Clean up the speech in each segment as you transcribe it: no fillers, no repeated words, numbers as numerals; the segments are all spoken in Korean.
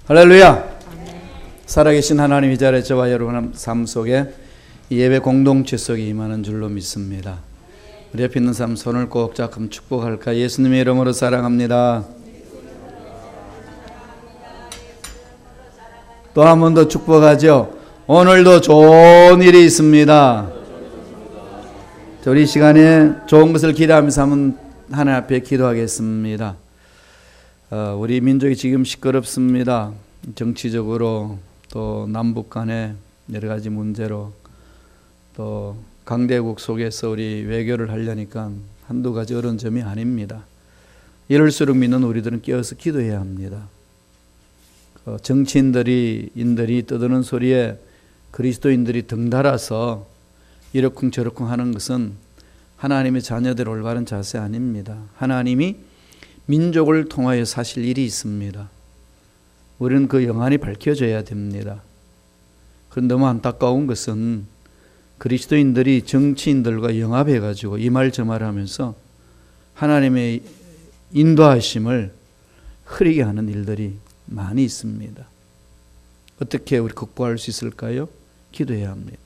할렐루야. 살아계신 하나님 이 자리에 저와 여러분 삶 속에 예배 공동체 속에 임하는 줄로 믿습니다. 우리 옆에 있는 사람 손을 꼭 잡고 축복할까? 예수님의 이름으로 사랑합니다. 또 한 번 더 축복하죠. 오늘도 좋은 일이 있습니다. 우리 시간에 좋은 것을 기대하면서 한번 하나님 앞에 기도하겠습니다. 우리 민족이 지금 시끄럽습니다. 정치적으로 또 남북 간의 여러 가지 문제로 또 강대국 속에서 우리 외교를 하려니까 한두 가지 어려운 점이 아닙니다. 이럴수록 믿는 우리들은 깨어서 기도해야 합니다. 정치인들이 떠드는 소리에 그리스도인들이 덩달아서 이러쿵 저러쿵 하는 것은 하나님의 자녀들 올바른 자세 아닙니다. 하나님이 민족을 통하여 사실 일이 있습니다. 우리는 그 영안이 밝혀져야 됩니다. 그런데 너무 안타까운 것은 그리스도인들이 정치인들과 영합해가지고 이 말 저 말 하면서 하나님의 인도하심을 흐리게 하는 일들이 많이 있습니다. 어떻게 우리 극복할 수 있을까요? 기도해야 합니다.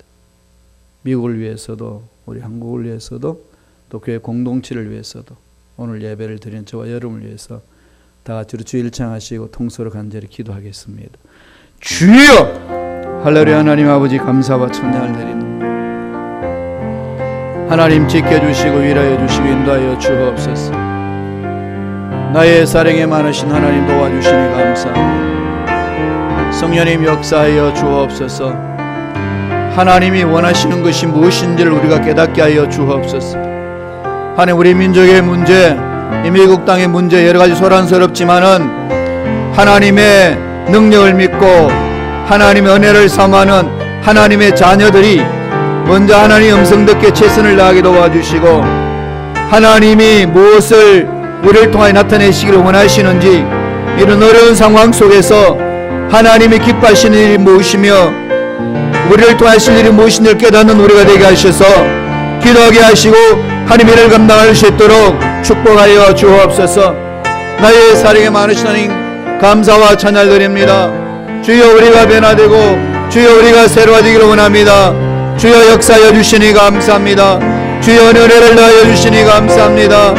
미국을 위해서도 우리 한국을 위해서도 또 교회 공동체를 위해서도 오늘 예배를 드린 저와 여러분을 위해서 다 같이 주일 청하시고 통서로 간절히 기도하겠습니다. 주여! 할렐루야. 하나님 아버지 감사와 찬양을 드립니다. 하나님 지켜주시고 위로해 주시고 인도하여 주옵소서. 나의 사랑에 많으신 하나님 도와주시니 감사합니다. 성령님 역사하여 주옵소서. 하나님이 원하시는 것이 무엇인지를 우리가 깨닫게 하여 주옵소서. 하나님 우리 민족의 문제, 이 미국 땅의 문제 여러 가지 소란스럽지만은 하나님의 능력을 믿고 하나님의 은혜를 삼하는 하나님의 자녀들이 먼저 하나님의 음성 듣게 최선을 다하게 도와주시고 하나님이 무엇을 우리를 통하여 나타내시기를 원하시는지 이런 어려운 상황 속에서 하나님이 기뻐하시는 일이 무엇이며 우리를 통하실 일이 무엇인지를 깨닫는 우리가 되게 하셔서 기도하게 하시고 하나님 일을 감당할 수 있도록 축복하여 주옵소서. 나의 사랑에 많으신 하나님 감사와 찬양 드립니다. 주여 우리가 변화되고 주여 우리가 새로워지기를 원합니다. 주여 역사하여 주시니 감사합니다. 주여 은혜를 더하여 주시니 감사합니다.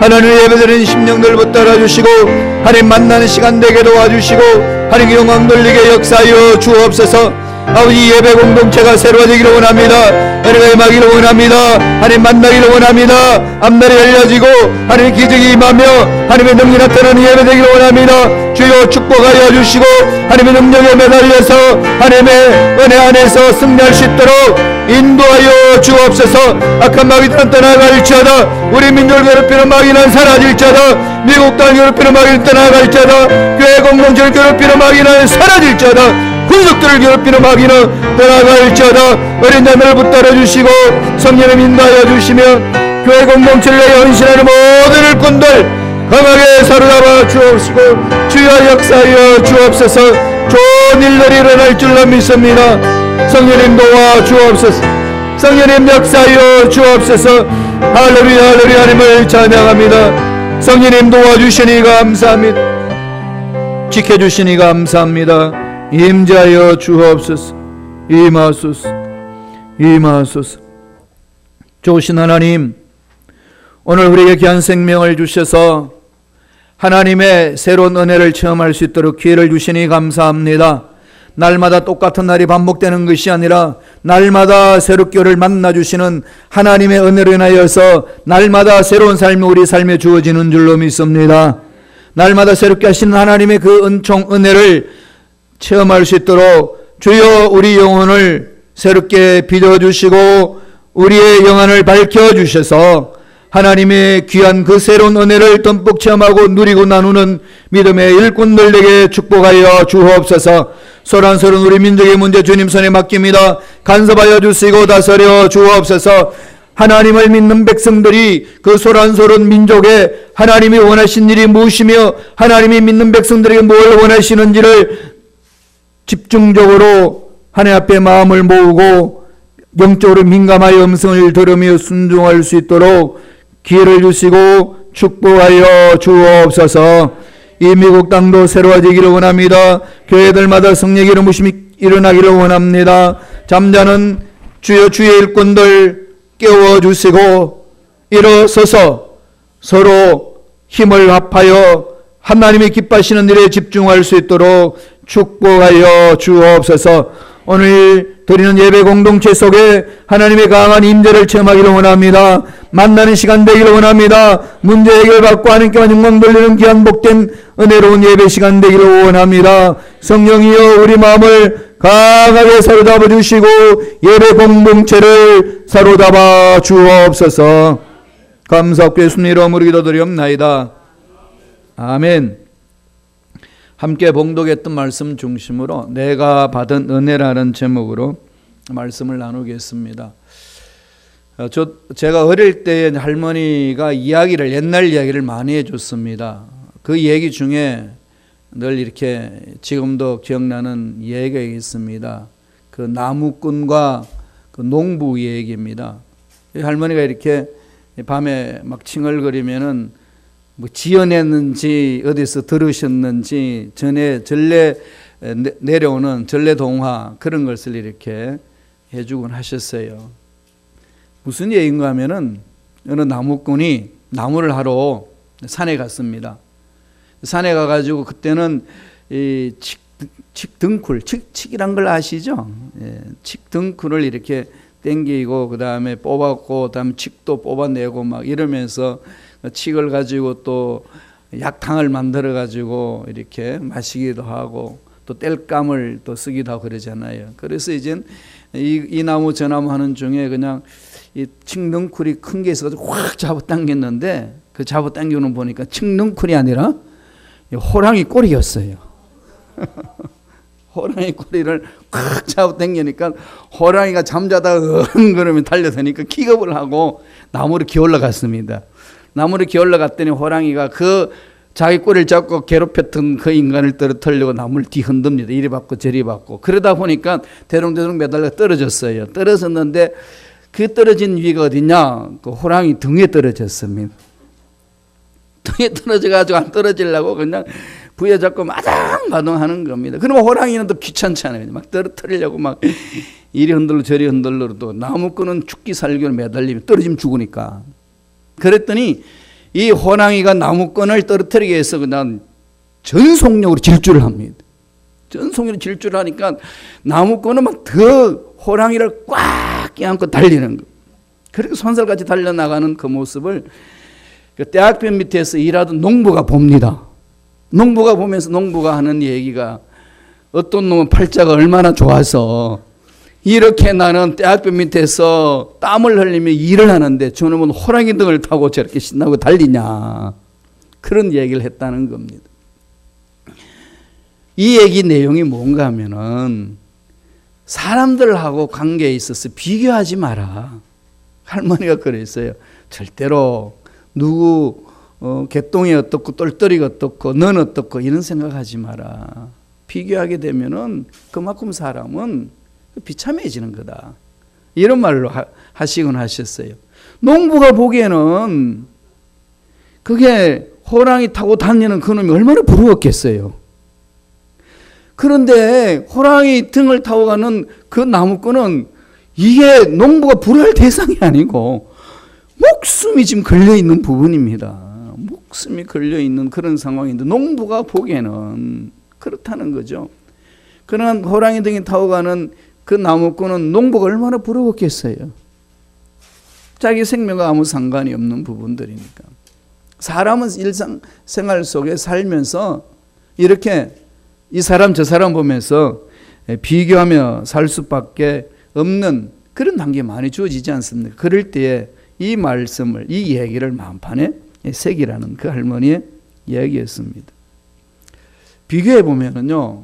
하나님 예배드리는 심령들 붙들어 주시고 하나님 만나는 시간 되게 도와주시고 하나님 영광 돌리게 역사하여 주옵소서. 아버지 예배 공동체가 새로워지기를 원합니다. 은혜가 임하기를 원합니다. 하나님 만나기를 원합니다. 앞날이 열려지고 하나님의 기적이 임하며 하나님의 능력이 나타나는 예배 되기를 원합니다. 주여 축복하여 주시고 하나님의 능력에 매달려서 하나님의 은혜 안에서 승리할 수 있도록 인도하여 주옵소서. 악한 마귀들은 떠나갈지어다. 우리 민족을 괴롭히는 마귀는 사라질지어다. 미국 땅을 괴롭히는 마귀는 떠나갈지어다. 교회 공동체를 괴롭히는 마귀는 사라질지어다. 군속들을 괴롭히는 마귀는 떠나갈지어다. 어린 자들을 붙들어 주시고 성령을 인도하여 주시며 교회 공동체를 위하여 헌신하는 모든 일꾼들 강하게 사로잡아 주옵시고 주여 역사하여 주옵소서. 좋은 일들이 일어날 줄로 믿습니다. 성령님 도와 주옵소서. 성령님 역사하여 주옵소서. 할렐루야 할렐루야 하나님을 찬양합니다. 성령님 도와주시니 감사합니다. 지켜주시니 감사합니다. 임재하여 주옵소서. 임하소서. 임하소서. 좋으신 하나님, 오늘 우리에게 귀한 생명을 주셔서 하나님의 새로운 은혜를 체험할 수 있도록 기회를 주시니 감사합니다. 날마다 똑같은 날이 반복되는 것이 아니라 날마다 새롭게 우리를 만나주시는 하나님의 은혜로 인하여서 날마다 새로운 삶이 우리 삶에 주어지는 줄로 믿습니다. 날마다 새롭게 하시는 하나님의 그 은총 은혜를 체험할 수 있도록 주여 우리 영혼을 새롭게 빚어주시고 우리의 영혼을 밝혀주셔서 하나님의 귀한 그 새로운 은혜를 듬뿍 체험하고 누리고 나누는 믿음의 일꾼들에게 축복하여 주옵소서. 소란스러운 우리 민족의 문제 주님 손에 맡깁니다. 간섭하여 주시고 다스려 주옵소서. 하나님을 믿는 백성들이 그 소란스러운 민족에 하나님이 원하신 일이 무엇이며 하나님이 믿는 백성들에게 뭘 원하시는지를 집중적으로 하나님 앞에 마음을 모으고 영적으로 민감하여 음성을 들으며 순종할 수 있도록 기회를 주시고 축복하여 주옵소서. 이 미국 땅도 새로워지기를 원합니다. 교회들마다 성령의 일으심이 일어나기를 원합니다. 잠자는 주여 주의 일꾼들 깨워주시고 일어서서 서로 힘을 합하여 하나님이 기뻐하시는 일에 집중할 수 있도록 축복하여 주옵소서. 오늘 드리는 예배 공동체 속에 하나님의 강한 임재를 체험하기를 원합니다. 만나는 시간 되기를 원합니다. 문제 해결받고 하나님께만 영광 돌리는 귀한 복된 은혜로운 예배 시간 되기를 원합니다. 성령이여 우리 마음을 강하게 사로잡아 주시고 예배 공동체를 사로잡아 주옵소서. 감사하고 예수님 이름으로 기도드리옵나이다. 아멘. 함께 봉독했던 말씀 중심으로 내가 받은 은혜라는 제목으로 말씀을 나누겠습니다. 제가 어릴 때 할머니가 옛날 이야기를 많이 해줬습니다. 그 얘기 중에 늘 이렇게 지금도 기억나는 얘기가 있습니다. 그 나무꾼과 그 농부 얘기입니다. 할머니가 이렇게 밤에 막 칭얼거리면은 뭐 지어냈는지 어디서 들으셨는지 전에 전래 내려오는 전래동화 그런 것을 이렇게 해주곤 하셨어요. 무슨 얘기인가 하면은 어느 나무꾼이 나무를 하러 산에 갔습니다. 산에 가가지고 그때는 이 칡등쿨, 칡이란 걸 아시죠? 예, 칡등쿨을 이렇게 땡기고 그 다음에 뽑았고 그다음에 칡도 뽑아내고 막 이러면서 칡을 가지고 또 약탕을 만들어 가지고 이렇게 마시기도 하고 또 땔감을 또 쓰기도 하고 그러잖아요. 그래서 이제 이 나무 저 나무 하는 중에 그냥 이 칡능쿨이 큰 게 있어가지고 확 잡아당겼는데 그 잡아당기는 보니까 칡능쿨이 아니라 호랑이 꼬리였어요. 호랑이 꼬리를 꽉 잡아당기니까 호랑이가 잠자다가 그러면 달려드니까 기겁을 하고 나무를 기어 올라갔습니다. 나무를 기어 올라갔더니 호랑이가 그 자기 꼬리를 잡고 괴롭혔던 그 인간을 떨어뜨리려고 나무를 뒤흔듭니다. 이리 받고 저리 받고 그러다 보니까 대롱대롱 매달려 떨어졌어요. 떨어졌는데 그 떨어진 위가 어디냐? 그 호랑이 등에 떨어졌습니다. 등에 떨어져가지고 안 떨어지려고 그냥 부여잡고 마당마당 하는 겁니다. 그러면 호랑이는 또 귀찮잖아요. 막 떨어뜨리려고 막 이리 흔들러 저리 흔들러도 나무꾼은 죽기 살기로 매달리면 떨어지면 죽으니까. 그랬더니 이 호랑이가 나무꾼을 떨어뜨리기 위해서 그냥 전속력으로 질주를 합니다. 전속력으로 질주를 하니까 나무꾼은 막 더 호랑이를 꽉 껴안고 달리는 거. 그렇게 손살같이 달려나가는 그 모습을 그 대학변 밑에서 일하던 농부가 봅니다. 농부가 보면서 농부가 하는 얘기가 어떤 놈은 팔자가 얼마나 좋아서 이렇게 나는 대학변 밑에서 땀을 흘리며 일을 하는데 저놈은 호랑이 등을 타고 저렇게 신나고 달리냐. 그런 얘기를 했다는 겁니다. 이 얘기 내용이 뭔가 하면은 사람들하고 관계에 있어서 비교하지 마라. 할머니가 그랬어요. 절대로 누구 개똥이 어떻고 똘똘이가 어떻고 넌 어떻고 이런 생각하지 마라. 비교하게 되면은 그만큼 사람은 비참해지는 거다. 이런 말로 하시곤 하셨어요. 농부가 보기에는 그게 호랑이 타고 다니는 그놈이 얼마나 부러웠겠어요. 그런데 호랑이 등을 타고 가는 그 나무꾼은 이게 농부가 부러워할 대상이 아니고 목숨이 지금 걸려있는 부분입니다. 목숨이 걸려있는 그런 상황인데 농부가 보기에는 그렇다는 거죠. 그러나 호랑이 등에 타고 가는 그 나무꾼은 농부가 얼마나 부러웠겠어요. 자기 생명과 아무 상관이 없는 부분들이니까. 사람은 일상생활 속에 살면서 이렇게 이 사람 저 사람 보면서 비교하며 살 수밖에 없는 그런 단계가 많이 주어지지 않습니까? 그럴 때에 이 말씀을, 이 얘기를 마음판에 새기라는 그 할머니의 이야기였습니다. 비교해 보면은요,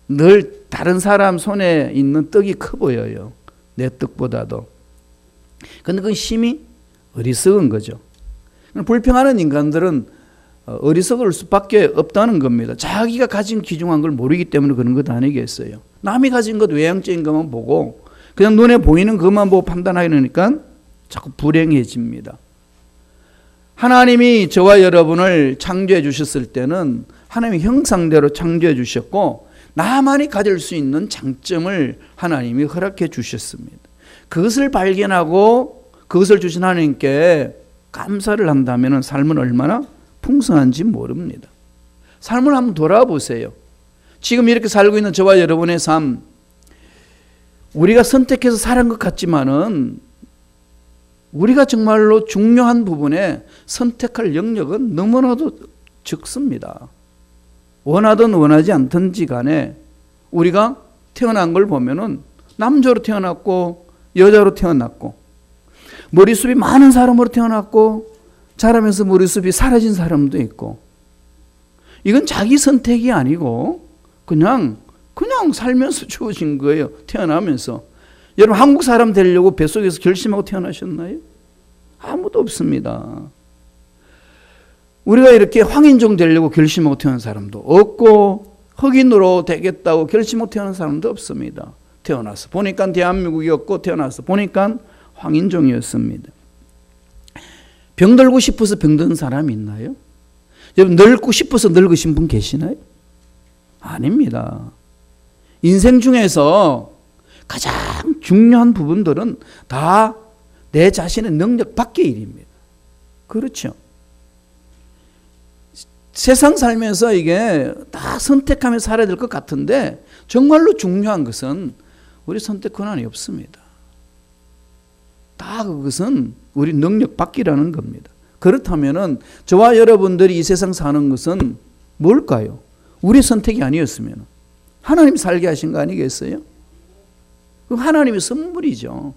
늘 다른 사람 손에 있는 떡이 커 보여요. 내 떡보다도. 근데 그건 심히 어리석은 거죠. 불평하는 인간들은 어리석을 수밖에 없다는 겁니다. 자기가 가진 귀중한 걸 모르기 때문에 그런 것 아니겠어요. 남이 가진 것 외향적인 것만 보고 그냥 눈에 보이는 것만 보고 판단하려니까 자꾸 불행해집니다. 하나님이 저와 여러분을 창조해 주셨을 때는 하나님의 형상대로 창조해 주셨고 나만이 가질 수 있는 장점을 하나님이 허락해 주셨습니다. 그것을 발견하고 그것을 주신 하나님께 감사를 한다면 삶은 얼마나 풍성한지 모릅니다. 삶을 한번 돌아보세요. 지금 이렇게 살고 있는 저와 여러분의 삶, 우리가 선택해서 살은 것 같지만은 우리가 정말로 중요한 부분에 선택할 영역은 너무나도 적습니다. 원하든 원하지 않든지 간에 우리가 태어난 걸 보면은 남자로 태어났고 여자로 태어났고 머리숱이 많은 사람으로 태어났고 자라면서 머리숱이 사라진 사람도 있고 이건 자기 선택이 아니고 그냥 살면서 주어진 거예요. 태어나면서. 여러분 한국 사람 되려고 뱃속에서 결심하고 태어나셨나요? 아무도 없습니다. 우리가 이렇게 황인종 되려고 결심하고 태어난 사람도 없고 흑인으로 되겠다고 결심하고 태어난 사람도 없습니다. 태어나서 보니까 대한민국이었고 태어나서 보니까 황인종이었습니다. 병들고 싶어서 병든 사람이 있나요? 여러분 늙고 싶어서 늙으신 분 계시나요? 아닙니다. 인생 중에서 가장 중요한 부분들은 다 내 자신의 능력 밖의 일입니다. 그렇죠. 세상 살면서 이게 다 선택하며 살아야 될 것 같은데 정말로 중요한 것은 우리 선택 권한이 없습니다. 다 그것은 우리 능력 밖이라는 겁니다. 그렇다면은 저와 여러분들이 이 세상 사는 것은 뭘까요? 우리 선택이 아니었으면 하나님이 살게 하신 거 아니겠어요? 그 하나님의 선물이죠.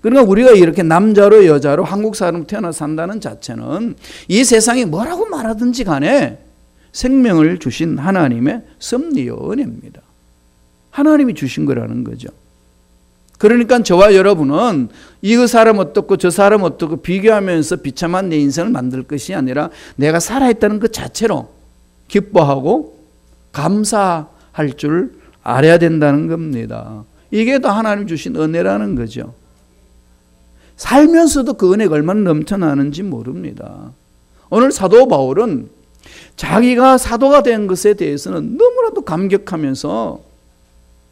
그러니까 우리가 이렇게 남자로 여자로 한국 사람으로 태어나 산다는 자체는 이 세상이 뭐라고 말하든지 간에 생명을 주신 하나님의 섭리요 은혜입니다. 하나님이 주신 거라는 거죠. 그러니까 저와 여러분은 이 사람 어떻고 저 사람 어떻고 비교하면서 비참한 내 인생을 만들 것이 아니라 내가 살아있다는 것 자체로 기뻐하고 감사할 줄 알아야 된다는 겁니다. 이게 다 하나님 주신 은혜라는 거죠. 살면서도 그 은혜가 얼마나 넘쳐나는지 모릅니다. 오늘 사도 바울은 자기가 사도가 된 것에 대해서는 너무나도 감격하면서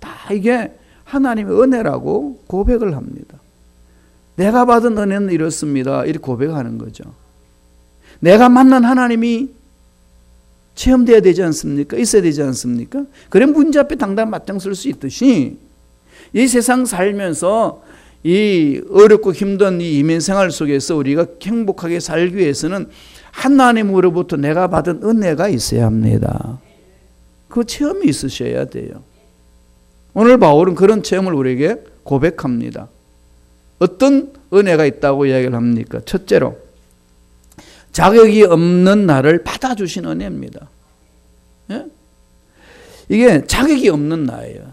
다 이게 하나님의 은혜라고 고백을 합니다. 내가 받은 은혜는 이렇습니다. 이렇게 고백하는 거죠. 내가 만난 하나님이 체험되어야 되지 않습니까? 있어야 되지 않습니까? 그래 문제 앞에 당당 맞짱 쓸 수 있듯이 이 세상 살면서 이 어렵고 힘든 이 이민 생활 속에서 우리가 행복하게 살기 위해서는 하나님으로부터 내가 받은 은혜가 있어야 합니다. 그 체험이 있으셔야 돼요. 오늘 바울은 그런 체험을 우리에게 고백합니다. 어떤 은혜가 있다고 이야기를 합니까? 첫째로 자격이 없는 나를 받아주신 은혜입니다. 예? 이게 자격이 없는 나예요.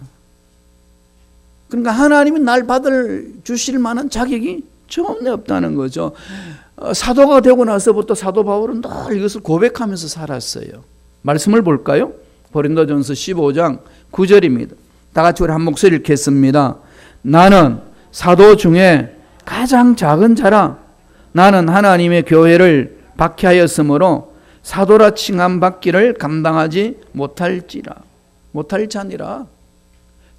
그러니까 하나님이 날 주실 만한 자격이 전혀 없다는 거죠. 사도가 되고 나서부터 사도 바울은 늘 이것을 고백하면서 살았어요. 말씀을 볼까요? 고린도전서 15장 9절입니다. 다 같이 우리 한 목소리 읽겠습니다. 나는 사도 중에 가장 작은 자라. 나는 하나님의 교회를 박해하였으므로 사도라 칭함 받기를 감당하지 못할 자니라.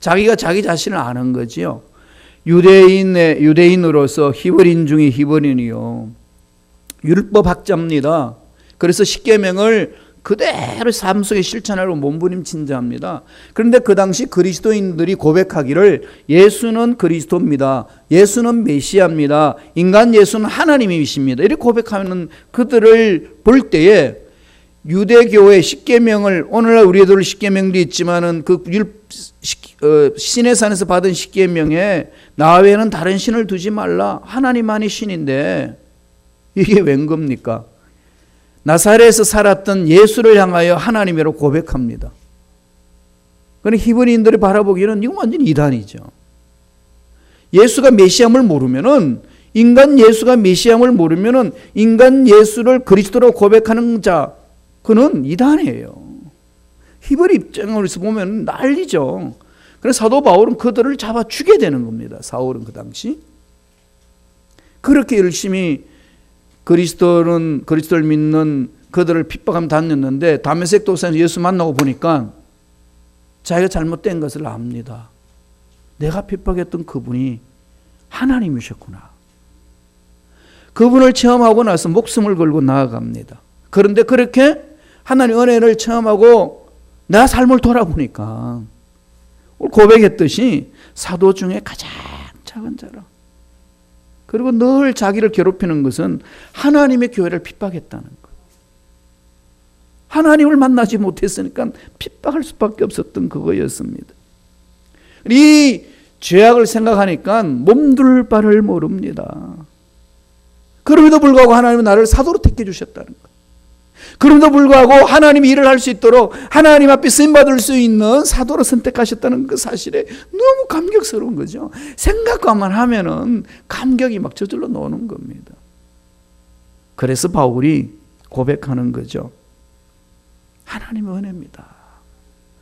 자기가 자기 자신을 아는 거지요. 유대인으로서 히브리인 중에 히브리인이요. 율법학자입니다. 그래서 십계명을 그대로 삶 속에 실천하려고 몸부림친 자입니다. 그런데 그 당시 그리스도인들이 고백하기를 예수는 그리스도입니다. 예수는 메시아입니다. 인간 예수는 하나님이십니다. 이렇게 고백하는 그들을 볼 때에 유대교의 십계명을 오늘날 우리들 십계명도 있지만은 그 신의 산에서 받은 십계명에 나 외에는 다른 신을 두지 말라. 하나님만이 신인데 이게 웬 겁니까? 나사렛에서 살았던 예수를 향하여 하나님이라고 고백합니다. 그런데 히브리인들이 바라보기에는 이건 완전 이단이죠. 예수가 메시아임을 모르면은 인간 예수가 메시아임을 모르면은 인간 예수를 그리스도로 고백하는 자 그는 이단이에요. 히브리 입장으로서 보면 난리죠. 그래서 사도 바울은 그들을 잡아 죽게 되는 겁니다. 사울은 그 당시 그렇게 열심히 그리스도를 믿는 그들을 핍박하며 다녔는데 다메섹 도상에서 예수 만나고 보니까 자기가 잘못된 것을 압니다. 내가 핍박했던 그분이 하나님이셨구나. 그분을 체험하고 나서 목숨을 걸고 나아갑니다. 그런데 그렇게 하나님 은혜를 체험하고 내 삶을 돌아보니까 고백했듯이 사도 중에 가장 작은 자라. 그리고 늘 자기를 괴롭히는 것은 하나님의 교회를 핍박했다는 것. 하나님을 만나지 못했으니까 핍박할 수밖에 없었던 그거였습니다. 이 죄악을 생각하니까 몸둘 바를 모릅니다. 그럼에도 불구하고 하나님은 나를 사도로 택해 주셨다는 것. 그럼에도 불구하고 하나님이 일을 할 수 있도록 하나님 앞에 쓰임받을 수 있는 사도로 선택하셨다는 그 사실에 너무 감격스러운 거죠. 생각만 하면은 감격이 막 저절로 나오는 겁니다. 그래서 바울이 고백하는 거죠. 하나님의 은혜입니다.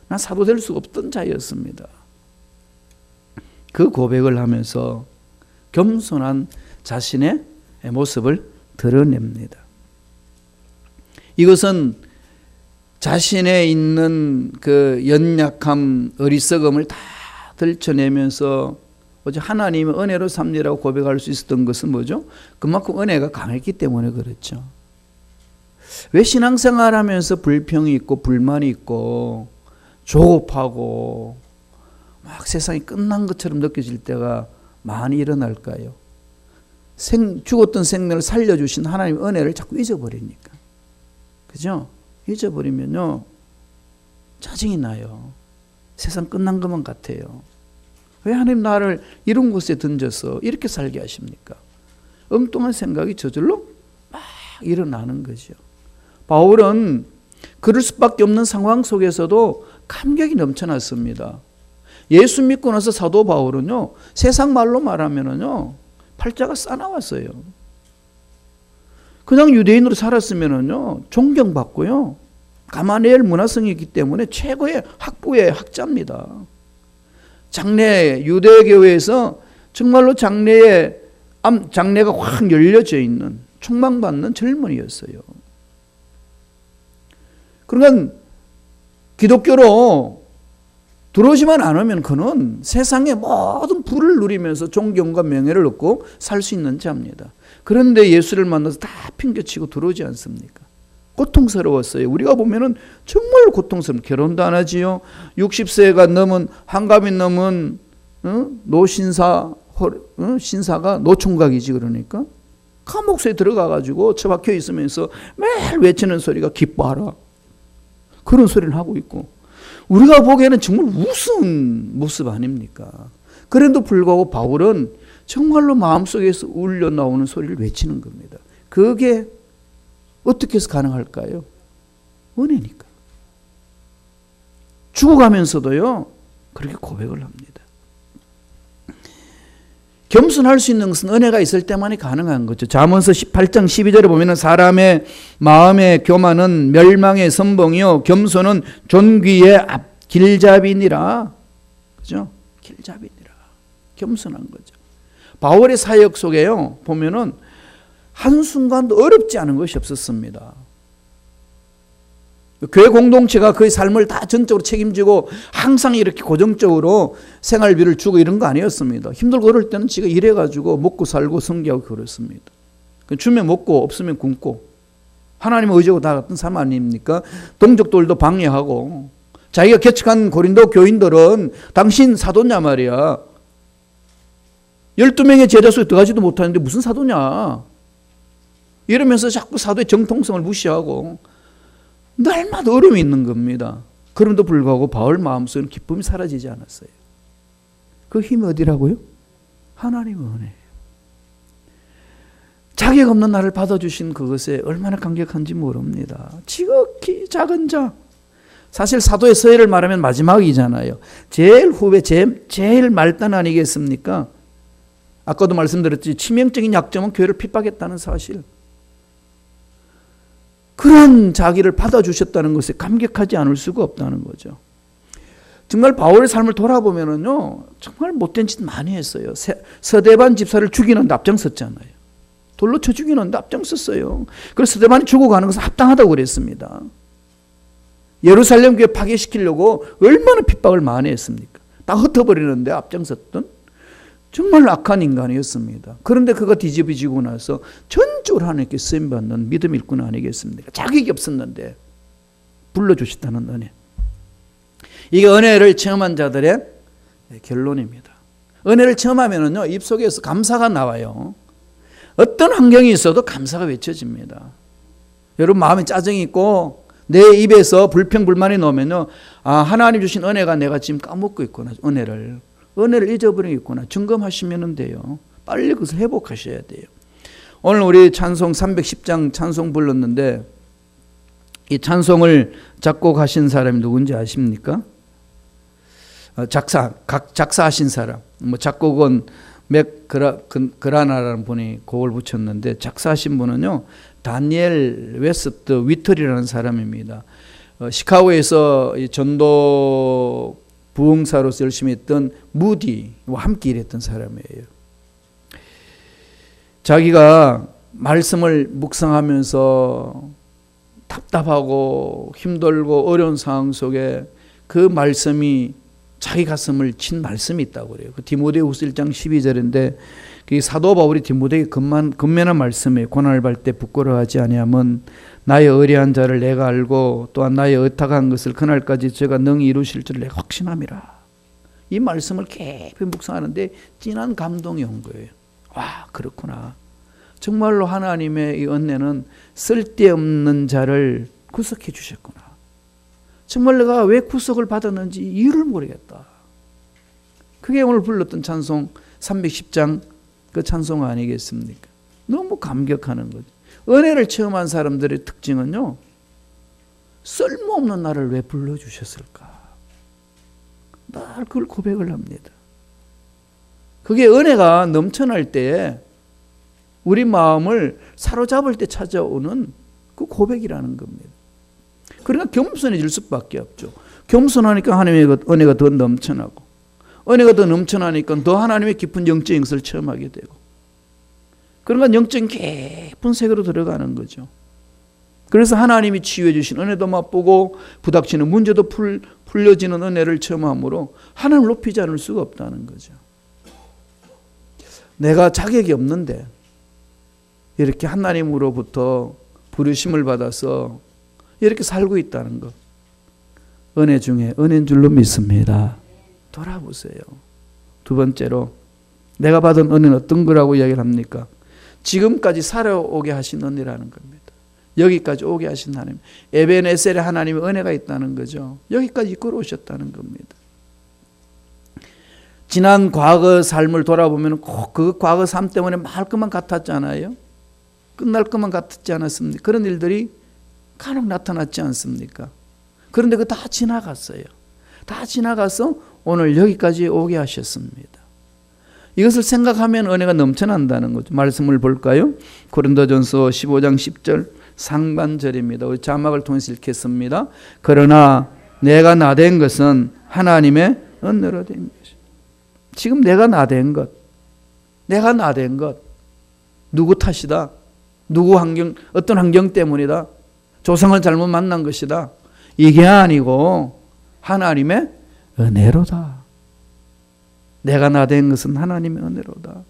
난 사도 될 수 없던 자였습니다. 그 고백을 하면서 겸손한 자신의 모습을 드러냅니다. 이것은 자신에 있는 그 연약함, 어리석음을 다 들춰내면서 하나님의 은혜로 삽니라고 고백할 수 있었던 것은 뭐죠? 그만큼 은혜가 강했기 때문에 그렇죠. 왜 신앙생활 하면서 불평이 있고 불만이 있고 조급하고 막 세상이 끝난 것처럼 느껴질 때가 많이 일어날까요? 죽었던 생명을 살려주신 하나님의 은혜를 자꾸 잊어버리니까. 그죠? 잊어버리면요, 짜증이 나요. 세상 끝난 것만 같아요. 왜 하나님 나를 이런 곳에 던져서 이렇게 살게 하십니까? 엉뚱한 생각이 저절로 막 일어나는 거죠. 바울은 그럴 수밖에 없는 상황 속에서도 감격이 넘쳐났습니다. 예수 믿고 나서 사도 바울은요, 세상 말로 말하면은요, 팔자가 싸나웠어요. 그냥 유대인으로 살았으면은요, 존경받고요, 가마니엘 문화성이 있기 때문에 최고의 학부의 학자입니다. 장래 유대교회에서 정말로 장래가 확 열려져 있는 촉망받는 젊은이였어요. 그러니까 기독교로 들어오지만 않으면 그는 세상의 모든 부를 누리면서 존경과 명예를 얻고 살 수 있는 자입니다. 그런데 예수를 만나서 다 핑계치고 들어오지 않습니까? 고통스러웠어요. 우리가 보면은 정말 고통스러운, 결혼도 안 하지요. 60세가 넘은, 한갑이 넘은 신사가 노총각이지. 그러니까 감옥소에 들어가가지고 처박혀 있으면서 매일 외치는 소리가 기뻐하라, 그런 소리를 하고 있고, 우리가 보기에는 정말 우스운 모습 아닙니까? 그래도 불구하고 바울은 정말로 마음속에서 울려 나오는 소리를 외치는 겁니다. 그게 어떻게 해서 가능할까요? 은혜니까. 죽어가면서도요, 그렇게 고백을 합니다. 겸손할 수 있는 것은 은혜가 있을 때만이 가능한 거죠. 잠언서 18장 12절에 보면 사람의 마음의 교만은 멸망의 선봉이요 겸손은 존귀의 길잡이니라. 그죠? 길잡이니라. 겸손한 거죠. 바울의 사역 속에요, 보면은 한순간도 어렵지 않은 것이 없었습니다. 교회 공동체가 그의 삶을 다 전적으로 책임지고 항상 이렇게 고정적으로 생활비를 주고 이런 거 아니었습니다. 힘들고 어려울 때는 지가 일해가지고 먹고 살고 성기하고 그렇습니다. 주면 먹고 없으면 굶고 하나님의 의지하고 나갔던 삶 아닙니까? 동족들도 방해하고 자기가 개척한 고린도 교인들은 당신 사도냐 말이야. 12명의 제자 속에 들어가지도 못하는데 무슨 사도냐. 이러면서 자꾸 사도의 정통성을 무시하고 날마다 어려움이 있는 겁니다. 그럼에도 불구하고 바울 마음속에는 기쁨이 사라지지 않았어요. 그 힘이 어디라고요? 하나님의 은혜예요. 자격 없는 나를 받아주신 그것에 얼마나 감격한지 모릅니다. 지극히 작은 자. 사실 사도의 서예를 말하면 마지막이잖아요. 제일 후배, 제일 말단 아니겠습니까? 아까도 말씀드렸지, 치명적인 약점은 교회를 핍박했다는 사실. 그런 자기를 받아주셨다는 것에 감격하지 않을 수가 없다는 거죠. 정말 바울의 삶을 돌아보면은요, 정말 못된 짓 많이 했어요. 서대반 집사를 죽이는데 앞장섰잖아요. 돌로 쳐 죽이는데 앞장섰어요. 그래서 스데반이 죽어가는 것은 합당하다고 그랬습니다. 예루살렘 교회 파괴시키려고 얼마나 핍박을 많이 했습니까? 다 흩어버리는데 앞장섰던 정말 악한 인간이었습니다. 그런데 그가 뒤집어지고 나서 전적으로 하나님께 쓰임받는 믿음 일꾼 아니겠습니까? 자격이 없었는데 불러주셨다는 은혜. 이게 은혜를 체험한 자들의 결론입니다. 은혜를 체험하면은요, 입속에서 감사가 나와요. 어떤 환경이 있어도 감사가 외쳐집니다. 여러분 마음에 짜증이 있고 내 입에서 불평불만이 나오면요, 아, 하나님 주신 은혜가 내가 지금 까먹고 있구나. 은혜를 잊어버리고 있구나. 점검하시면 돼요. 빨리 그것을 회복하셔야 돼요. 오늘 우리 찬송 310장 찬송 불렀는데 이 찬송을 작곡하신 사람이 누군지 아십니까? 작사하신 사람. 작곡은 맥 그라나라는 분이 곡을 붙였는데 작사하신 분은요, 다니엘 웨스트 위틀이라는 사람입니다. 시카고에서 전도 부흥사로서 열심히 했던 무디와 함께 일했던 사람이에요. 자기가 말씀을 묵상하면서 답답하고 힘들고 어려운 상황 속에 그 말씀이 자기 가슴을 친 말씀이 있다고 그래요. 그 디모데후서 1장 12절인데 사도 바울이 디모데에게 근면한 말씀에 고난을 받을 때 부끄러워하지 아니하면 나의 의뢰한 자를 내가 알고 또한 나의 의탁한 것을 그날까지 제가 능히 이루실 줄 내가 확신함이라. 이 말씀을 깊이 묵상하는데 진한 감동이 온 거예요. 와, 그렇구나. 정말로 하나님의 이 은혜는 쓸데없는 자를 구속해 주셨구나. 정말 내가 왜 구속을 받았는지 이유를 모르겠다. 그게 오늘 불렀던 찬송 310장 그 찬송 아니겠습니까? 너무 감격하는 거죠. 은혜를 체험한 사람들의 특징은요, 쓸모없는 나를 왜 불러주셨을까? 늘 그걸 고백을 합니다. 그게 은혜가 넘쳐날 때에 우리 마음을 사로잡을 때 찾아오는 그 고백이라는 겁니다. 그러니까 겸손해질 수밖에 없죠. 겸손하니까 하나님의 은혜가 더 넘쳐나고, 은혜가 더 넘쳐나니까 더 하나님의 깊은 영적인 것을 체험하게 되고, 그러니까 영적인 깊은 세계로 들어가는 거죠. 그래서 하나님이 치유해 주신 은혜도 맛보고 부닥치는 문제도 풀려지는 은혜를 체험함으로 하나님을 높이지 않을 수가 없다는 거죠. 내가 자격이 없는데 이렇게 하나님으로부터 부르심을 받아서 이렇게 살고 있다는 것, 은혜 중에 은혜인 줄로 믿습니다. 돌아보세요. 두 번째로 내가 받은 은혜는 어떤 거라고 이야기를 합니까? 지금까지 살아오게 하신 은혜라는 겁니다. 여기까지 오게 하신 하나님, 에베네셀의 하나님의 은혜가 있다는 거죠. 여기까지 이끌어 오셨다는 겁니다. 지난 과거 삶을 돌아보면 꼭 그 과거 삶 때문에 말 것만 같았잖아요. 끝날 것만 같았지 않았습니까? 그런 일들이 간혹 나타났지 않습니까? 그런데 그거 다 지나갔어요. 다 지나가서 오늘 여기까지 오게 하셨습니다. 이것을 생각하면 은혜가 넘쳐난다는 거죠. 말씀을 볼까요? 고린도전서 15장 10절 상반절입니다. 우리 자막을 통해서 읽겠습니다. 그러나 내가 나된 것은 하나님의 은혜로 된 것이다. 지금 내가 나된 것, 누구 탓이다, 누구 환경, 어떤 환경 때문이다, 조상을 잘못 만난 것이다, 이게 아니고 하나님의 은혜로다. 내가 나된 것은 하나님의 은혜로다.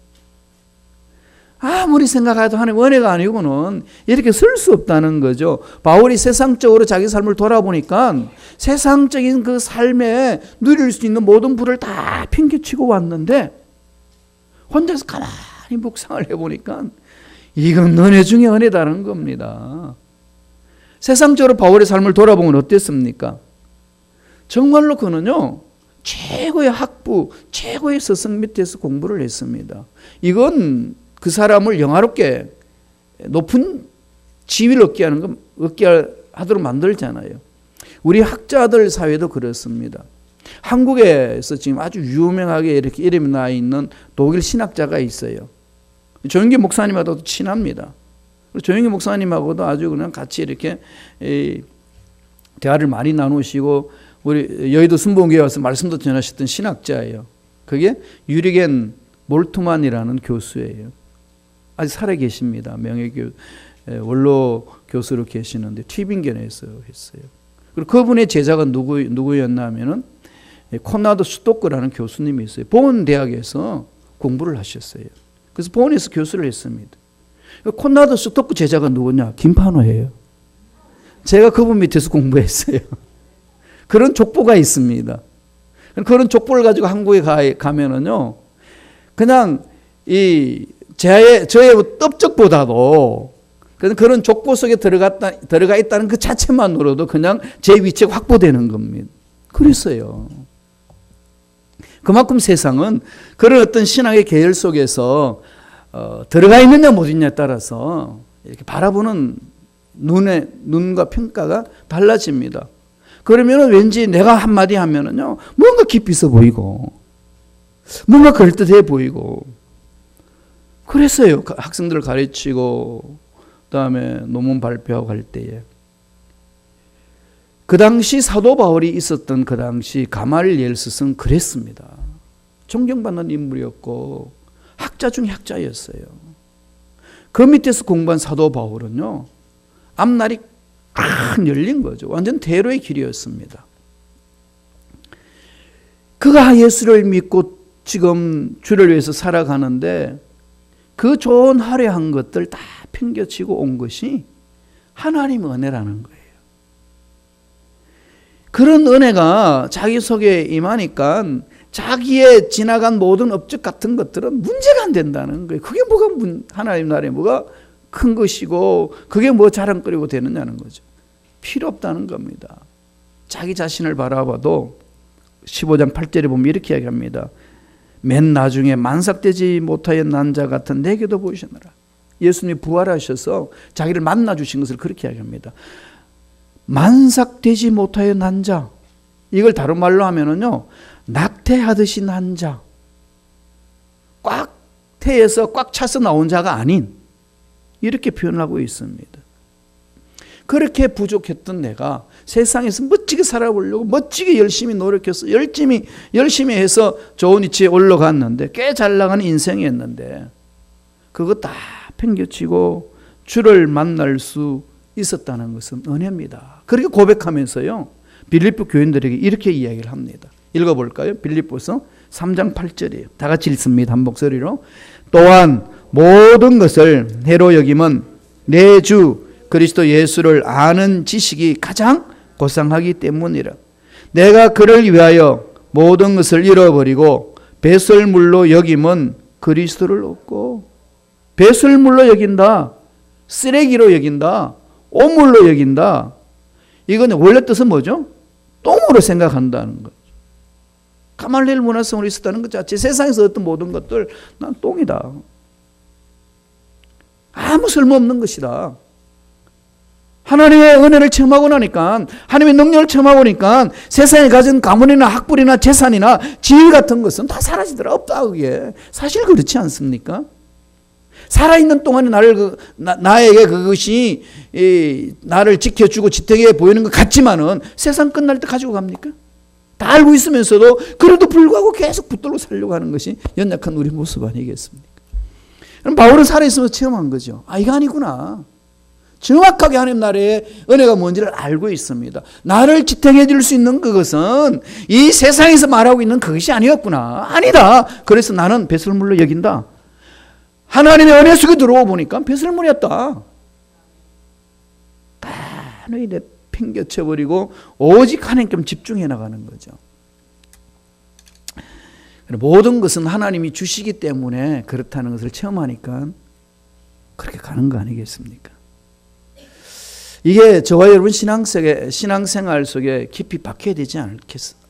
아무리 생각해도 하나님 은혜가 아니고는 이렇게 쓸 수 없다는 거죠. 바울이 세상적으로 자기 삶을 돌아보니까 세상적인 그 삶에 누릴 수 있는 모든 부를 다 핑계치고 왔는데 혼자서 가만히 묵상을 해보니까 이건 은혜 중에 은혜다는 겁니다. 세상적으로 바울의 삶을 돌아보면 어땠습니까? 정말로 그는요, 최고의 학부, 최고의 스승 밑에서 공부를 했습니다. 이건 그 사람을 영화롭게 높은 지위를 얻게 하도록 만들잖아요. 우리 학자들 사회도 그렇습니다. 한국에서 지금 아주 유명하게 이렇게 이름이 나 있는 독일 신학자가 있어요. 조영기 목사님하고도 친합니다. 조영기 목사님하고도 아주 그냥 같이 이렇게 대화를 많이 나누시고, 우리 여의도 순복음교회 와서 말씀도 전하셨던 신학자예요. 그게 유리겐 몰트만이라는 교수예요. 아직 살아 계십니다. 원로 교수로 계시는데 튜빙겐에서 했어요. 그리고 그분의 제자가 누구였냐면은 코나도 스토크라는 교수님이 있어요. 보온 대학에서 공부를 하셨어요. 그래서 보온에서 교수를 했습니다. 코나도 스토크 제자가 누구냐? 김판호예요. 제가 그분 밑에서 공부했어요. 그런 족보가 있습니다. 그런 족보를 가지고 한국에 가면은요, 그냥 저의 업적보다도 그런 족보 속에 들어가 있다는 그 자체만으로도 그냥 제 위치가 확보되는 겁니다. 그랬어요. 그만큼 세상은 그런 어떤 신앙의 계열 속에서 들어가 있느냐 못 있느냐에 따라서 이렇게 바라보는 눈과 평가가 달라집니다. 그러면 왠지 내가 한마디 하면은요, 뭔가 깊이 있어 보이고, 뭔가 그럴듯해 보이고, 그랬어요. 학생들을 가르치고, 그 다음에 논문 발표하고 할 때에. 그 당시 사도 바울이 있었던 그 당시 가말리엘 스승은 그랬습니다. 존경받는 인물이었고, 학자 중에 학자였어요. 그 밑에서 공부한 사도 바울은요, 앞날이 쫙 열린 거죠. 완전 대로의 길이었습니다. 그가 예수를 믿고 지금 주를 위해서 살아가는데 그 좋은 화려한 것들 다 팽겨치고 온 것이 하나님의 은혜라는 거예요. 그런 은혜가 자기 속에 임하니까 자기의 지나간 모든 업적 같은 것들은 문제가 안 된다는 거예요. 그게 뭐가 하나님 나라에 뭐가 큰 것이고 그게 뭐 자랑거리고 되느냐는 거죠. 필요 없다는 겁니다. 자기 자신을 바라봐도 15장 8절에 보면 이렇게 이야기합니다. 맨 나중에 만삭되지 못하여 난 자 같은 내게도 보이시느라. 예수님이 부활하셔서 자기를 만나 주신 것을 그렇게 이야기합니다. 만삭되지 못하여 난 자. 이걸 다른 말로 하면은요, 낙태하듯이 난 자. 꽉 태에서 꽉 차서 나온 자가 아닌, 이렇게 표현하고 있습니다. 그렇게 부족했던 내가 세상에서 멋지게 살아보려고 멋지게 열심히 노력해서 열심히 해서 좋은 위치에 올라갔는데 꽤 잘 나가는 인생이었는데 그거 다 팽겨치고 주를 만날 수 있었다는 것은 은혜입니다. 그렇게 고백하면서요, 빌립보 교인들에게 이렇게 이야기를 합니다. 읽어볼까요? 빌립보서 3장 8절이에요. 다 같이 읽습니다. 한 목소리로. 또한 모든 것을 해로 여김은 내 주 그리스도 예수를 아는 지식이 가장 고상하기 때문이라. 내가 그를 위하여 모든 것을 잃어버리고 배설물로 여김은 그리스도를 얻고. 배설물로 여긴다, 쓰레기로 여긴다, 오물로 여긴다. 이건 원래 뜻은 뭐죠? 똥으로 생각한다는 거죠. 가말리엘 문화성으로 있었다는 것 자체, 세상에서 어떤 모든 것들 난 똥이다, 아무 쓸모없는 것이다. 하나님의 은혜를 체험하고 나니까, 하나님의 능력을 체험하고 나니까 세상에 가진 가문이나 학벌이나 재산이나 지위 같은 것은 다 사라지더라. 없다. 그게 사실 그렇지 않습니까? 살아있는 동안에 나에게 그것이 나를 지켜주고 지탱해 보이는 것 같지만은 세상 끝날 때 가지고 갑니까? 다 알고 있으면서도 그래도 불구하고 계속 붙들고 살려고 하는 것이 연약한 우리 모습 아니겠습니까? 그럼 바울은 살아있으면서 체험한 거죠. 아, 이거 아니구나. 정확하게 하나님 나라의 은혜가 뭔지를 알고 있습니다. 나를 지탱해 줄 수 있는 그것은 이 세상에서 말하고 있는 그것이 아니었구나. 아니다. 그래서 나는 배설물로 여긴다. 하나님의 은혜 속에 들어와 보니까 배설물이었다. 다 내팽겨쳐버리고 오직 하나님께 집중해 나가는 거죠. 모든 것은 하나님이 주시기 때문에 그렇다는 것을 체험하니까 그렇게 가는 거 아니겠습니까? 이게 저와 여러분 신앙생활 속에 깊이 박혀야 되지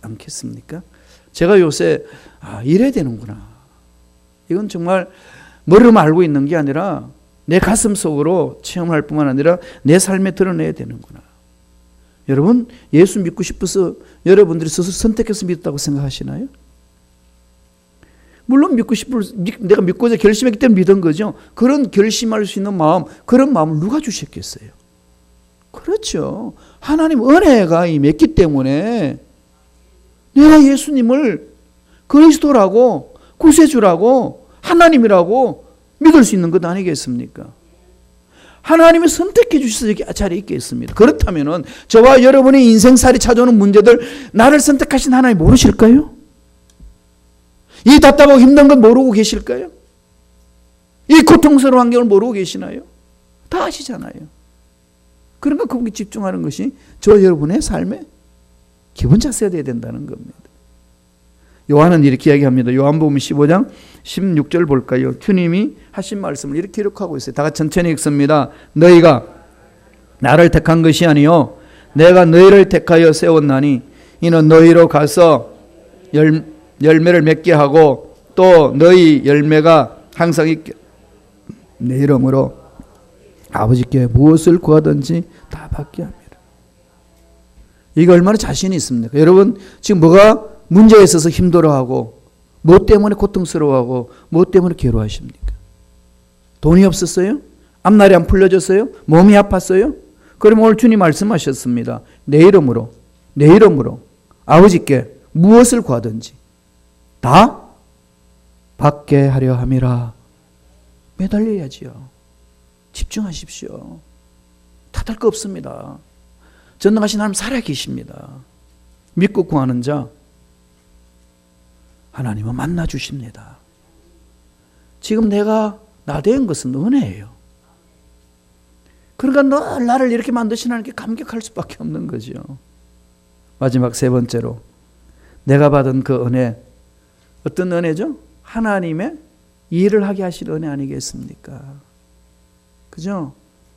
않겠습니까? 제가 요새 이래야 되는구나. 이건 정말 머리로만 알고 있는 게 아니라 내 가슴 속으로 체험할 뿐만 아니라 내 삶에 드러내야 되는구나. 여러분, 예수 믿고 싶어서 여러분들이 스스로 선택해서 믿었다고 생각하시나요? 물론 내가 믿고자 결심했기 때문에 믿은 거죠. 그런 결심할 수 있는 마음, 그런 마음을 누가 주셨겠어요? 그렇죠. 하나님 은혜가 임했기 때문에 내가 예수님을 그리스도라고, 구세주라고, 하나님이라고 믿을 수 있는 것 아니겠습니까? 하나님이 선택해 주셔서 여기 자리에 있게 했습니다. 그렇다면 저와 여러분의 인생살이 찾아오는 문제들 나를 선택하신 하나님 모르실까요? 이 답답하고 힘든 건 모르고 계실까요? 이 고통스러운 환경을 모르고 계시나요? 다 아시잖아요. 그러니까 거기에 집중하는 것이 저 여러분의 삶의 기본 자세가 되어야 된다는 겁니다. 요한은 이렇게 이야기합니다. 요한복음 15장 16절 볼까요? 주님이 하신 말씀을 이렇게 기록하고 있어요. 다 같이 천천히 읽습니다. 너희가 나를 택한 것이 아니요 내가 너희를 택하여 세웠나니 이는 너희로 가서 열매를 맺게 하고 또 너희 열매가 항상 있게 내 이름으로 아버지께 무엇을 구하든지 다 받게 합니다. 이게 얼마나 자신이 있습니까? 여러분 지금 뭐가 문제에 있어서 힘들어하고 무엇 때문에 고통스러워하고 무엇 때문에 괴로워하십니까? 돈이 없었어요? 앞날이 안 풀려졌어요? 몸이 아팠어요? 그럼 오늘 주님 말씀하셨습니다. 내 이름으로 아버지께 무엇을 구하든지 다 받게 하려 함이라. 매달려야지요. 집중하십시오. 탓할 거 없습니다. 전능하신 하나님 살아계십니다. 믿고 구하는 자 하나님은 만나 주십니다. 지금 내가 나된 것은 은혜예요. 그러니까 늘 나를 이렇게 만드신 하나님께 감격할 수밖에 없는 거죠. 마지막 세 번째로 내가 받은 그 은혜, 어떤 은혜죠? 하나님의 일을 하게 하실 은혜 아니겠습니까? 그죠?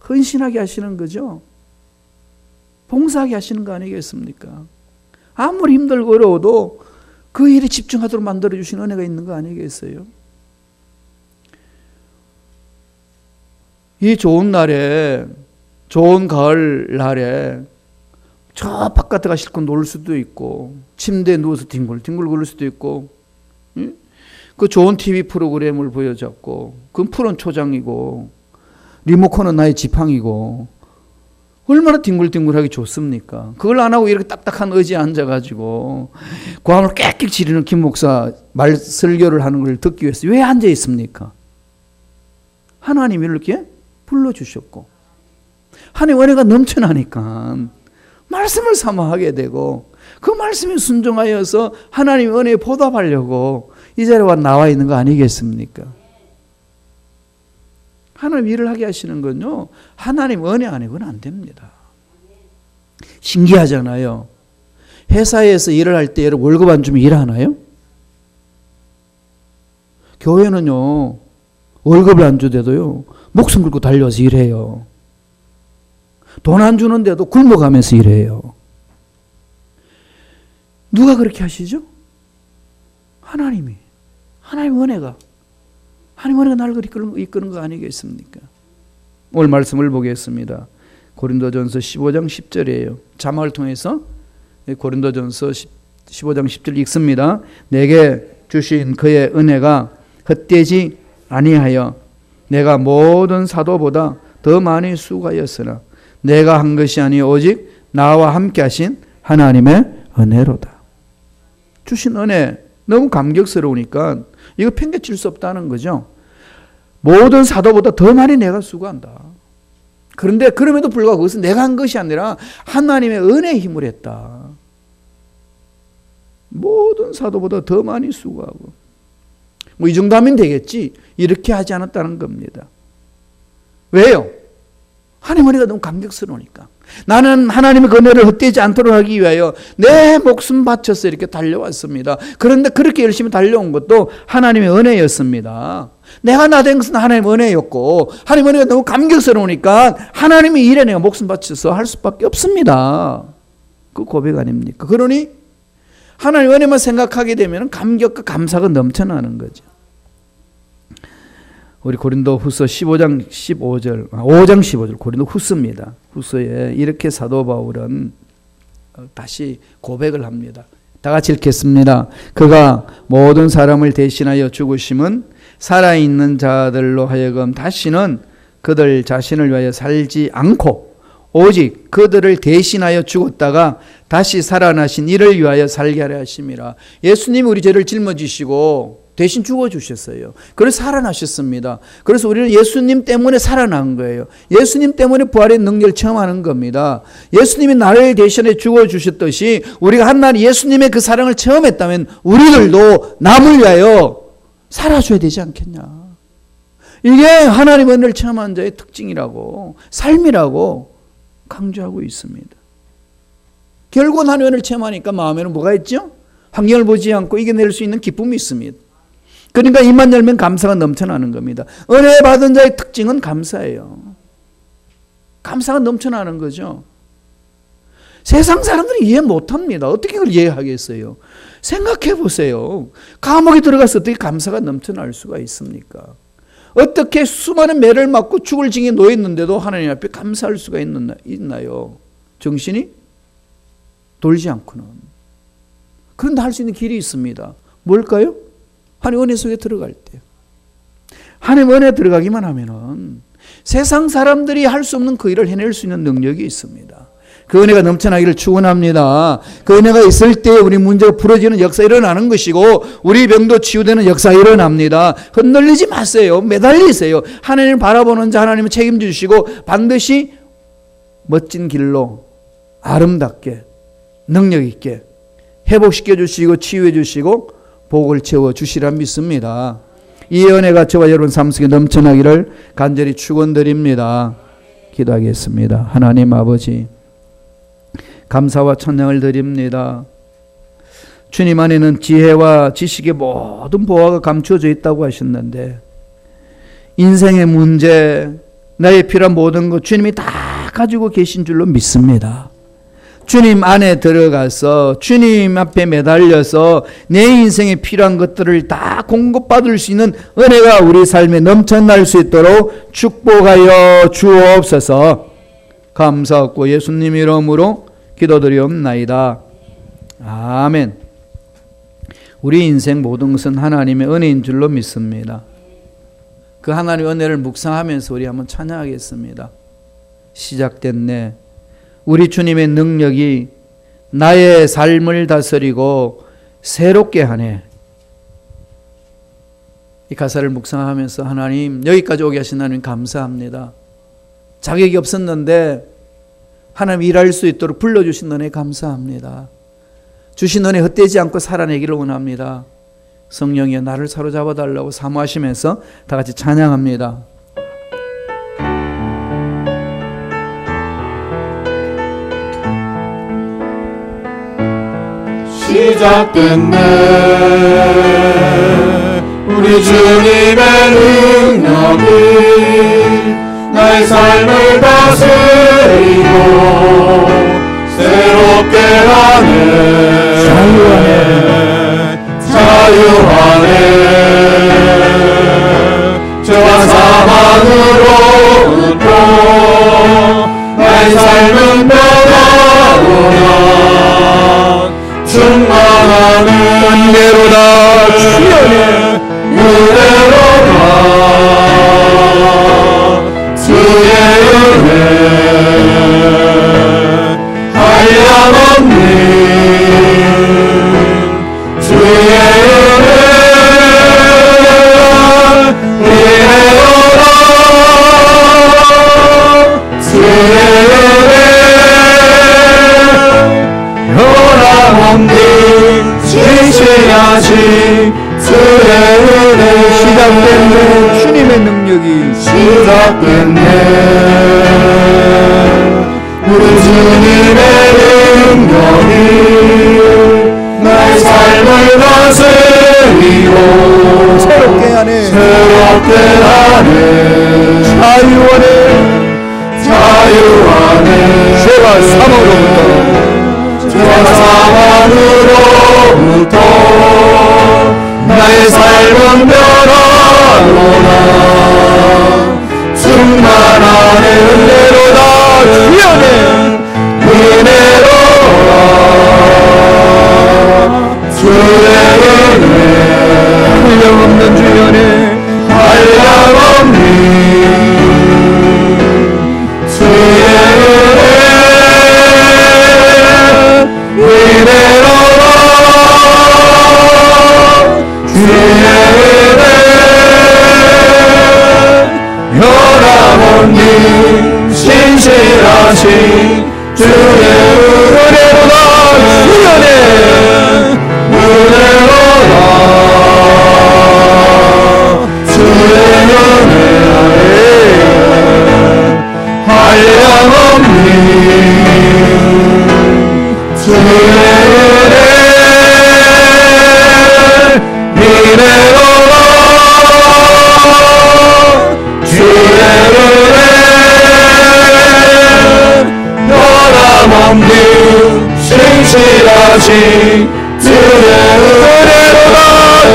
헌신하게 하시는 거죠? 봉사하게 하시는 거 아니겠습니까? 아무리 힘들고 어려워도 그 일에 집중하도록 만들어주신 은혜가 있는 거 아니겠어요? 이 좋은 날에, 좋은 가을 날에 저 바깥에 가 실컷 놀 수도 있고 침대에 누워서 뒹굴뒹굴 거릴 수도 있고 그 좋은 TV 프로그램을 보여줬고 그건 푸른 초장이고 리모컨은 나의 지팡이고 얼마나 뒹굴뒹굴하기 좋습니까? 그걸 안 하고 이렇게 딱딱한 의지에 앉아가지고 고함을 꽥꽥 지르는 김 목사 말 설교를 하는 걸 듣기 위해서 왜 앉아 있습니까? 하나님이 이렇게 불러주셨고 하나님의 은혜가 넘쳐나니까 말씀을 사모하게 되고 그 말씀에 순종하여서 하나님의 은혜에 보답하려고 이 자리에 나와 있는 거 아니겠습니까? 하나님 일을 하게 하시는 건요, 하나님 은혜 아니고는 안 됩니다. 신기하잖아요. 회사에서 일을 할 때 여러분 월급 안 주면 일하나요? 교회는요, 월급을 안 주대도요, 목숨 걸고 달려서 일해요. 돈 안 주는데도 굶어가면서 일해요. 누가 그렇게 하시죠? 하나님이. 하나님의 은혜가. 하나님의 은혜가 나를 이끄는 거 아니겠습니까? 오늘 말씀을 보겠습니다. 고린도전서 15장 10절이에요. 자막을 통해서 고린도전서 15장 10절 읽습니다. 내게 주신 그의 은혜가 헛되지 아니하여 내가 모든 사도보다 더 많이 수고하였으나 내가 한 것이 아니요 오직 나와 함께 하신 하나님의 은혜로다. 주신 은혜 너무 감격스러우니까 이거 팽개칠 수 없다는 거죠. 모든 사도보다 더 많이 내가 수고한다. 그런데 그럼에도 불구하고 그것은 내가 한 것이 아니라 하나님의 은혜의 힘을 했다. 모든 사도보다 더 많이 수고하고 뭐 이 정도 하면 되겠지 이렇게 하지 않았다는 겁니다. 왜요? 하나님의 은혜가 너무 감격스러우니까. 나는 하나님의 은혜를 헛되지 않도록 하기 위하여 내 목숨 바쳐서 이렇게 달려왔습니다. 그런데 그렇게 열심히 달려온 것도 하나님의 은혜였습니다. 내가 나된 것은 하나님의 은혜였고 하나님의 은혜가 너무 감격스러우니까 하나님의 일에 내가 목숨 바쳐서 할 수밖에 없습니다. 그 고백 아닙니까? 그러니 하나님의 은혜만 생각하게 되면 감격과 감사가 넘쳐나는 거죠. 우리 고린도 후서 5장 15절 고린도 후서입니다. 후서에 이렇게 사도 바울은 다시 고백을 합니다. 다 같이 읽겠습니다. 그가 모든 사람을 대신하여 죽으심은 살아있는 자들로 하여금 다시는 그들 자신을 위하여 살지 않고 오직 그들을 대신하여 죽었다가 다시 살아나신 이를 위하여 살게 하려 하심이라. 예수님이 우리 죄를 짊어지시고 대신 죽어주셨어요. 그래서 살아나셨습니다. 그래서 우리는 예수님 때문에 살아난 거예요. 예수님 때문에 부활의 능력을 체험하는 겁니다. 예수님이 나를 대신에 죽어주셨듯이 우리가 한날 예수님의 그 사랑을 체험했다면 우리들도 남을 위하여 살아줘야 되지 않겠냐. 이게 하나님의 은혜를 체험한 자의 특징이라고, 삶이라고 강조하고 있습니다. 결국은 하나님의 은혜를 체험하니까 마음에는 뭐가 있죠? 환경을 보지 않고 이겨낼 수 있는 기쁨이 있습니다. 그러니까 입만 열면 감사가 넘쳐나는 겁니다. 은혜 받은 자의 특징은 감사예요. 감사가 넘쳐나는 거죠. 세상 사람들이 이해 못합니다. 어떻게 그걸 이해하겠어요? 생각해 보세요. 감옥에 들어가서 어떻게 감사가 넘쳐날 수가 있습니까? 어떻게 수많은 매를 맞고 죽을 징에 놓였는데도 하나님 앞에 감사할 수가 있나요? 정신이 돌지 않고는. 그런데 할 수 있는 길이 있습니다. 뭘까요? 하나님 은혜 속에 들어갈 때요. 하나님 은혜에 들어가기만 하면은 세상 사람들이 할 수 없는 그 일을 해낼 수 있는 능력이 있습니다. 그 은혜가 넘쳐나기를 축원합니다. 그 은혜가 있을 때 우리 문제가 풀어지는 역사가 일어나는 것이고 우리 병도 치유되는 역사가 일어납니다. 흔들리지 마세요. 매달리세요. 하나님을 바라보는 자 하나님은 책임져 주시고 반드시 멋진 길로 아름답게 능력 있게 회복시켜 주시고 치유해 주시고 복을 채워 주시라 믿습니다. 이 은혜가 저와 여러분 삶 속에 넘쳐나기를 간절히 축원드립니다. 기도하겠습니다. 하나님 아버지, 감사와 찬양을 드립니다. 주님 안에는 지혜와 지식의 모든 보화가 감추어져 있다고 하셨는데 인생의 문제, 나의 필요한 모든 것 주님이 다 가지고 계신 줄로 믿습니다. 주님 안에 들어가서 주님 앞에 매달려서 내 인생에 필요한 것들을 다 공급받을 수 있는 은혜가 우리 삶에 넘쳐날 수 있도록 축복하여 주옵소서. 감사하고 예수님 이름으로 기도드리옵나이다. 아멘. 우리 인생 모든 것은 하나님의 은혜인 줄로 믿습니다. 그 하나님의 은혜를 묵상하면서 우리 한번 찬양하겠습니다. 시작됐네. 우리 주님의 능력이 나의 삶을 다스리고 새롭게 하네. 이 가사를 묵상하면서 하나님, 여기까지 오게 하신 하나님 감사합니다. 자격이 없었는데 하나님 일할 수 있도록 불러주신 은혜 감사합니다. 주신 은혜 헛되지 않고 살아내기를 원합니다. 성령이여 나를 사로잡아 달라고 사모하시면서 다 같이 찬양합니다. 시작됐네. 우리 주님의 능력이 나의 삶을 다스리고 새롭게 하네. 자유하네. 죄와 사망으로부터 나의 삶은 변화로다. 충만하는 은혜로다. 주여의 은혜로다. 주의 은혜 한량없는 주의 은혜 은혜로다. 주의 은혜 변함없는 진실하신 주의 은혜 시작됐네. 주님의 능력이 시작됐네. 우리 주님의 능력이 나의 삶을 다스리고 새롭게 하네. 새롭게 하네. 자유하네. 자유하네. 죄와 사망으로부터 죄와 사망으로부터 나의 삶은 변화로다. 충만하네. 은혜로다. 주여네 은혜로다. 주의 은혜 한량없는 주여네 한량없는 주의 은혜 은혜로다. 주의 주의 은혜 변함없는 신실하신 주의 은혜로다 주의 은혜로다 주의 은혜 한량없는 주의 은혜 이래로다 주의 은혜 변함없는 신실하신 주의 은혜로다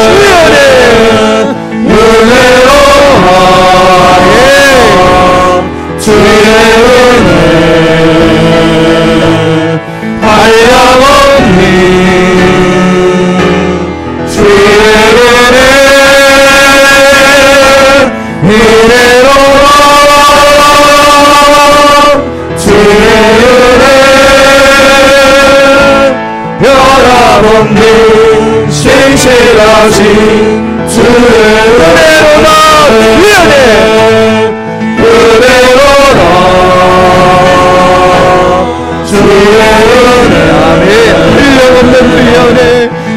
주의 은혜로다 주의 은혜 한량없는 주의 은혜 이래로다 주의 은혜 변함없는 신실하신 주의 은혜로다 주의 은혜로다 주의 은혜 아멘 한량없는 주의 은혜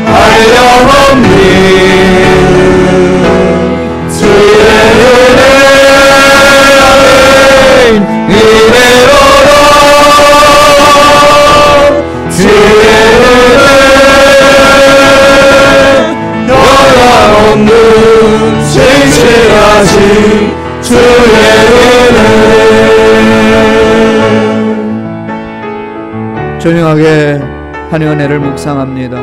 한량없는 주의 은혜 이래로다 주의 은혜 변함없는 신실하신 주의 은혜 조용하게 하나님의 은혜를 묵상합니다.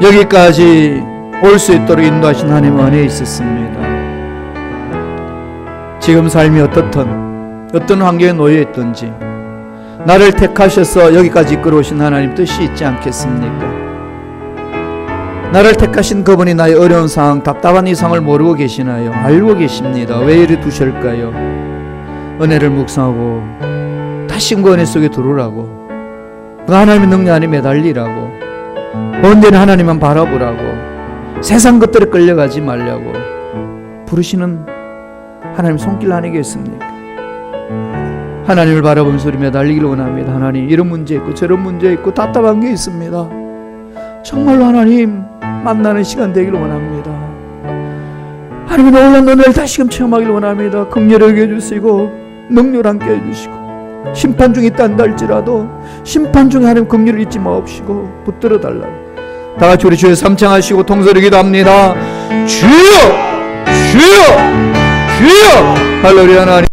여기까지 올 수 있도록 인도하신 하나님의 은혜에 있었습니다. 지금 삶이 어떤 환경에 놓여 있든지 나를 택하셔서 여기까지 이끌어오신 하나님 뜻이 있지 않겠습니까? 나를 택하신 그분이 나의 어려운 상황, 답답한 이 상황을 모르고 계시나요? 알고 계십니다. 왜 이리 두실까요? 은혜를 묵상하고 다시 그 은혜 속에 들어오라고, 그 하나님의 능력 안에 매달리라고, 언제나 하나님만 바라보라고, 세상 것들에 끌려가지 말라고 부르시는 하나님 손길 아니겠습니까? 하나님을 바라보면서 우리 매달리기를 원합니다. 하나님, 이런 문제 있고 저런 문제 있고 답답한 게 있습니다. 정말로 하나님 만나는 시간 되기를 원합니다. 하나님의 놀라운 은혜를 다시금 체험하기를 원합니다. 긍휼하게 해주시고 능률 함께 해주시고, 심판 중에 있다 할지라도 심판 중에 하나님 긍휼을 잊지 마옵시고 붙들어 달라고. 다 같이 우리 주여 삼창하시고 통소리 기도합니다. 주여 주여 주여 할렐루야. 하나님